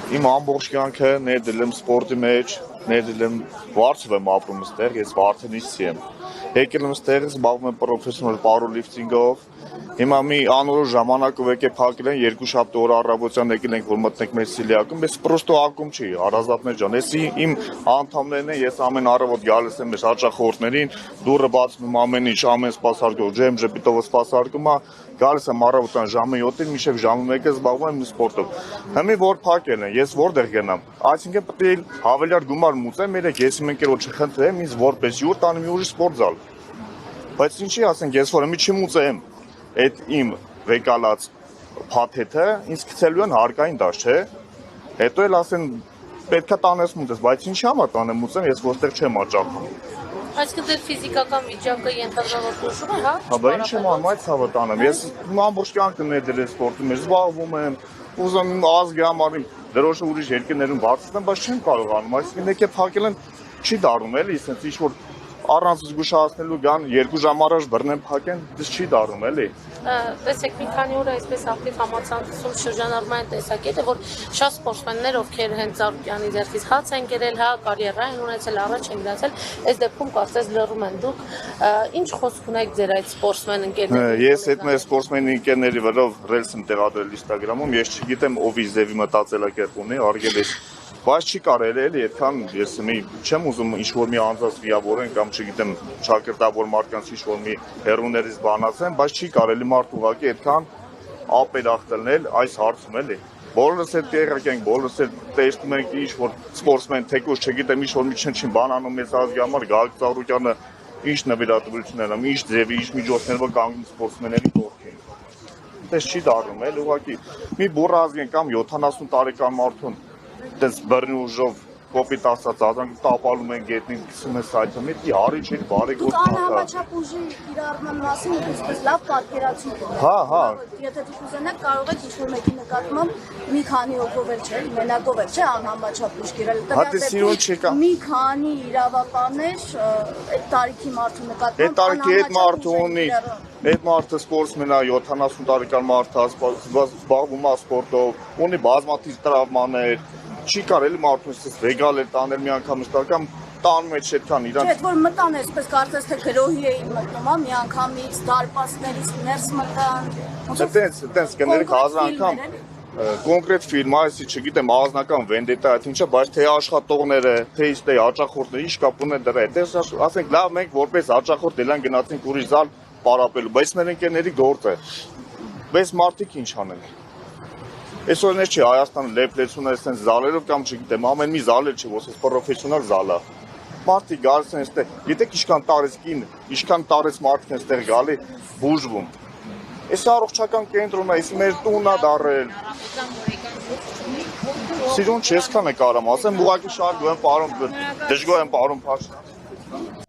Իմ ամբողջ կյանքը ներդրել եմ սպորտի մեջ, ներդրել եմ վարձով եմ ապրում այստեղ, ես Վարդենիսցի եմ։ Եկել եմ այստեղ, զբաղվում եմ պրոֆեսիոնալ պաուրլիֆտինգով։ Հիմա մի անորոշ ժամանակով եկել փակել են 2 շաբթի օր առավոտյան եկել ենք որ մտնենք մեր սիլիակում, բայց պրոստո ակում չի, հարազատներ ջան։ Էսի իմ անդամներն են, ես ամեն առավոտ գալիս եմ մեր հաճախորդներին, դուռը բացում եմ ամեն ինչ, ամեն սպասարկող, ջեմ ժպիտով սպասարկում է, գալիս եմ առավոտյան ժամը 7-ին, մինչև ժամը 1-ը զբաղվում եմ սպորտով։ Հիմա որ փակել են, ես որտեղ գնամ։ Այսինքն պետք է հավելյալ գումար մուծեմ, երեք ես իմ ընկերոջը խնդրեմ, ինձ որպես յուր տանեմ մի ուրիշ սպորտզալ։ Բայց ինչի ասենք, ես որ մի չմուծեմ այդ իմ վեկալած փաթեթը ինձ գցելու են հարկային դաշ, չէ։ Հետո էլ ասեն պետքա տանես մուծես, բայց ինչի համար տանեմ մուծեմ, ես որտեղ չեմ աճախում։ Այսինքն դեր ֆիզիկական վիճակը ենթադրավոր դժվար է, հա։ Հա, ինչ եմ անում, այդ ցավը տանեմ։ Ես ամբողջ կյանքը ներդրել սպորտի մեջ զբաղվում եմ, ուզում եմ ազգի համար դրոշը ուրիշ երկրներում բարձրացնեմ, բայց չեմ կարողանում։ Այսինքն եկե փակել են, չի դառնում էլի, ասենց ինչ որ առանց զգուշացնելու գան 2 ժամ առաջ բռնեն փակեն, դες չի դառնում էլի։ Տեսեք, մի քանի օր այսպես ակտիվ համացանցում շրջանառվում են տեսակետը, որ շատ սպորտսմեններ, ովքեր հենց Ծառուկյանի ձեռքից հաց են կերել, հա, կարիերա են ունեցել, առաջ են գնացել, այս դեպքում կարծես լռում են դուք։ Ինչ խոսք ունեք ձեր այդ սպորտսմեն ընկերներին։ Ես այդ մեր սպորտսմեն ընկերների վրով ռելս եմ տեղադրել Instagram-ում, ես չգիտեմ ով իր ձևի մտածելակերպ ունի, արգել ես բայց չի կարելի էլի այդքան ես չեմ ուզում ինչ-որ մի անձած վիավորեն կամ չգիտեմ շակերտավոր մարդկանց ինչ-որ մի հերուներից բանացեն, բայց չի կարելի մարդ ուղղակի այդքան ապերախ տնել այս հարցում էլի։ Բոլորս էլ տեղակ ենք, բոլորս էլ տեսնում ենք ինչ-որ սպորտսմեն թեկուզ չգիտեմ ինչ-որ մի չնչին բան անում մեծ ազգի համար, Գագիկ Ծառուկյանը ինչ նվիրատվություններ անում, ինչ ձևի, ինչ միջոցներով կանգնում սպորտսմենների կողքին։ Դες չի դառնում էլ ուղղակի մի բուռ ազգ կամ 70 տարեկան մարդուն դες բռնի ուժով կոպիտ ասած ազանք տապալում են գետնին գցում են սայթը մի հարի չի բարեգործ Դուք անհամաչափ ուժի կիրառման մասին այսպես լավ պատկերացում ունեք։ Հա։ Եթե դուք ուզենաք կարող եք ինչ-որ մեկի նկատմամբ մի քանի հոգով էլ չէ, մենակով էլ չէ անհամաչափ ուժ կիրառել։ Մի քանի իրավապաններ այդ տարիքի մարդու նկատմամբ այդ տարիքի այդ մարդու ունի այդ մարդը սպորտսմեն է 70 տարեկան մարդ է զբաղվում է սպորտով, ունի բազմաթիվ տրավմաներ, չի կարելի մարդուց ռեգալ էլ տանել մի անգամ ըստական տանում է չետքան իրան։ Չէ, որ մտան այսպես կարծես թե գրոհի էին մտնում, հա, մի անգամից դարպասներից ներս մտան։ Այդտենց կներեք 1000 անգամ կոնկրետ ֆիլմ, այսի չգիտեմ, ազնական վենդետա, այդ ինչա, բայց թե աշխատողները, թե իստե հաճախորդները ինչ կապ ունեն դրա հետ։ Ասենք լավ մենք որպես հաճախորդ դելան գնացինք ուրիշ զալ պարապելու, բայց մեր ընկերների գործ է։ Բայց մարդիկ ինչ անեն։ Այսօր չի Հայաստանը լեփլեցուն է այսպես զալերով կամ չգիտեմ, ամեն մի զալ չի, ոսես պրոֆեսիոնալ զալ է։ Մարդիկ գալիս են այստեղ, գիտեք ինչքան տարեց կին, ինչքան տարեց մարդիկ են այստեղ գալի բուժվում։ Այս առողջական կենտրոնն է, այս մեր տունն է դառել։ Սիրուն չես քան է կարամ ասեմ, ուղղակի շարժում եմ, պարոն, դժգոհ եմ, պարոն Փաշինյան։